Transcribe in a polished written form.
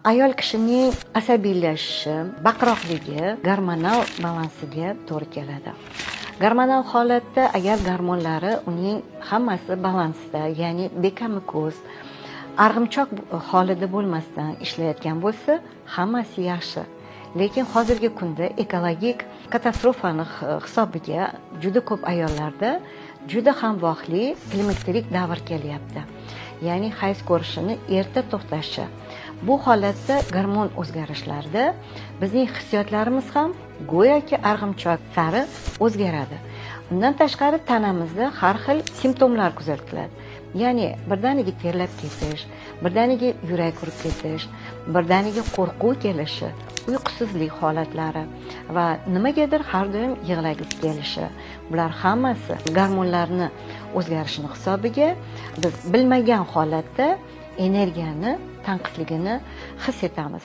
Ayol kishining asabiylashishi, baqiroqligi gormonal balansiga to'g'ri keladi. Gormonal holatda agar gormonlari uning hammasi balansda, ya'ni dekamikoz, arg'imchoq holida bo'lmasdan ishlayotgan bo'lsa, hammasi yaxshi. Lekin hozirgi kunda ekologik katastrofani hisobiga juda ko'p ayollarda juda ham vaqtli klimakterik davr kelyapti. Ya'ni hayz ko'rishini erta to'xtashi. Bu holatda gormon o'zgarishlarida bizning hissiyotlarimiz ham go'yoki arg'imchoq sari o'zgaradi. Undan tashqari tanamizda har xil simptomlar kuzatiladi. Ya'ni birdaniga terlab ketish, birdaniga yurak urib ketish, birdaniga qo'rquv kelishi, uyqusizlik holatlari va nimagadir har doim yig'lagisi kelishi. Bular hammasi gormonlarni o'zgarishini hisobiga biz bilmagan holatda energiyani tanqisligini his etamiz.